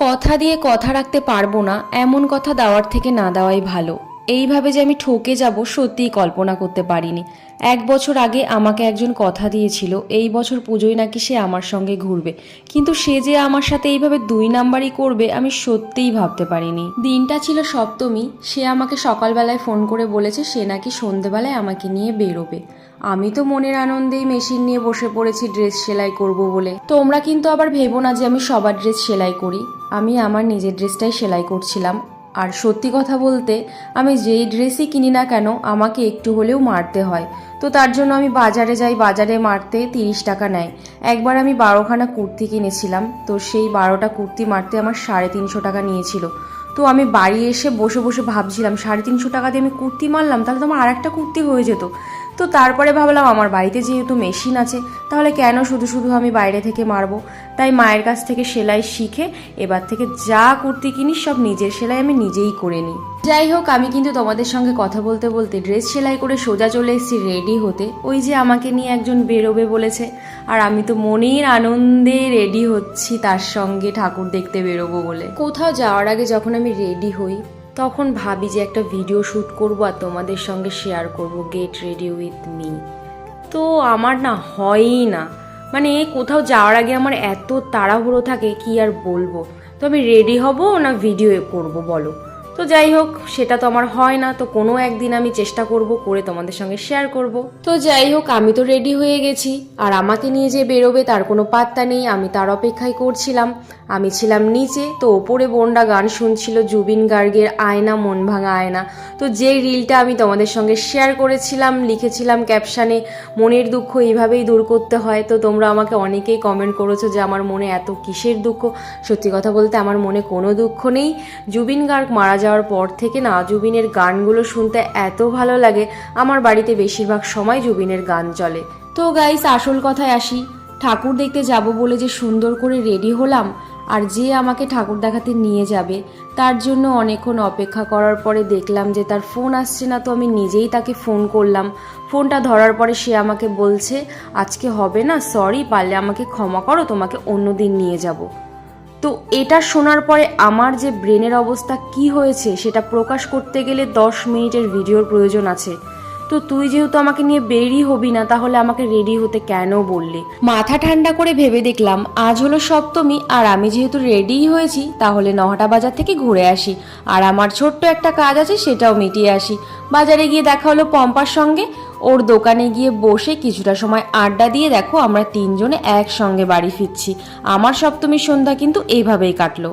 কথা দিয়ে কথা রাখতে পারবো না, এমন কথা দেওয়ার থেকে না দেওয়াই ভালো। এইভাবে যে আমি ঠকে যাব সত্যিই কল্পনা করতে পারিনি। 1 বছর আগে আমাকে একজন কথা দিয়েছিল এই বছর পুজোয় নাকি সে আমার সঙ্গে ঘুরবে, কিন্তু সে যে আমার সাথে এইভাবে 2 নাম্বারই করবে আমি সত্যিই ভাবতে পারিনি। দিনটা ছিল সপ্তমী, সে আমাকে সকালবেলায় ফোন করে বলেছে সে নাকি সন্ধেবেলায় আমাকে নিয়ে বেরোবে। আমি তো মনের আনন্দেই মেশিন নিয়ে বসে পড়েছি ড্রেস সেলাই করব বলে। তোমরা কিন্তু আবার ভেবো না যে আমি সবার ড্রেস সেলাই করি, আমি আমার নিজের ড্রেসটাই সেলাই করছিলাম। আর সত্যি কথা বলতে আমি যেই ড্রেসই কিনি না কেন আমাকে একটু হলেও মারতে হয়, তো তার জন্য আমি বাজারে যাই, বাজারে মারতে 30 টাকা নেয়। একবার আমি 12খানা কুর্তি কিনেছিলাম, তো সেই 12টা কুর্তি মারতে আমার 350 টাকা নিয়েছিল। তো আমি বাড়ি এসে বসে বসে ভাবছিলাম 350 টাকা দিয়ে আমি কুর্তি মারলাম, তাহলে তো আমার আরেকটা কুর্তি হয়ে যেত। তো তারপরে ভাবলাম আমার বাড়িতে যেহেতু মেশিন আছে তাহলে কেন শুধু শুধু আমি বাইরে থেকে মারবো। তাই মায়ের কাছ থেকে সেলাই শিখে এবার থেকে যা কুর্তি কিনি সব নিজের সেলাই আমি নিজেই করে নিই। যাই হোক, আমি কিন্তু তোমাদের সঙ্গে কথা বলতে বলতে ড্রেস সেলাই করে সোজা চলে এসেছি রেডি হতে। ওই যে আমাকে নিয়ে একজন বেরোবে বলেছে, আর আমি তো মনের আনন্দে রেডি হচ্ছি তার সঙ্গে ঠাকুর দেখতে বেরোবো বলে। কোথাও যাওয়ার আগে যখন আমি রেডি হই তখন ভাবি যে একটা ভিডিও শ্যুট করবো আর তোমাদের সঙ্গে শেয়ার করব, গেট রেডি উইথ মি। তো আমার না হয়ই না, মানে কোথাও যাওয়ার আগে আমার এত তাড়াহুড়ো থাকে কি আর বলবো। তো আমি রেডি হব না ভিডিও করব বলো। তো যাই হোক, সেটা তো আমার হয় না, তো কোনো একদিন আমি চেষ্টা করব করে তোমাদের সঙ্গে শেয়ার করব। তো যাই হোক, আমি তো রেডি হয়ে গেছি, আর আমাকে নিয়ে যে বেরোবে তার কোনো পাত্তা নেই, আমি তার অপেক্ষায় করছিলাম। আমি ছিলাম নিচে, তো ওপরে বোনরা গান শুনছিল জুবিন গার্গের আয়না মন ভাঙা আয়না। তো যে রিলটা আমি তোমাদের সঙ্গে শেয়ার করেছিলাম, লিখেছিলাম ক্যাপশানে মনের দুঃখ এইভাবেই দূর করতে হয়, তো তোমরা আমাকে অনেকেই কমেন্ট করেছো যে আমার মনে এত কিসের দুঃখ। সত্যি কথা বলতে আমার মনে কোনো দুঃখ নেই। জুবিন গার্গ মারা যাওয়ার পর থেকে না জুবিনের গানগুলো শুনতে এত ভালো লাগে, আমার বাড়িতে বেশিরভাগ সময় জুবিনের গান চলে। তো গাইস, আসল কথায় আসি, ঠাকুর দেখতে যাব বলে যে সুন্দর করে রেডি হলাম, আর যে আমাকে ঠাকুর দেখাতে নিয়ে যাবে তার জন্য অনেকক্ষণ অপেক্ষা করার পরে দেখলাম যে তার ফোন আসছে না, তো আমি নিজেই তাকে ফোন করলাম। ফোনটা ধরার পরে সে আমাকে বলছে আজকে হবে না, সরি, পারলে আমাকে ক্ষমা করো, তোমাকে অন্য দিন নিয়ে যাব। তো এটা শোনার পরে আমার যে ব্রেনের অবস্থা কি হয়েছে সেটা প্রকাশ করতে গেলে 10 মিনিটের ভিডিওর প্রয়োজন আছে। তো তুই যেহেতু আমাকে নিয়ে বেরই হবি না, তাহলে আমাকে রেডি হতে কেন বললি? মাথা ঠান্ডা করে ভেবে দেখলাম আজ হলো সপ্তমী, আর আমি যেহেতু রেডিই হয়েছি তাহলে নহাটা বাজার থেকে ঘুরে আসি, আর আমার ছোট্ট একটা কাজ আছে সেটাও মিটিয়ে আসি। বাজারে গিয়ে দেখা হলো পম্পার সঙ্গে, ওর দোকানে গিয়ে বসে কিছুটা সময় আড্ডা দিয়ে দেখো আমরা 3জনে একসঙ্গে বাড়ি ফিরছি। আমার সপ্তমীর সন্ধ্যা কিন্তু এইভাবেই কাটলো।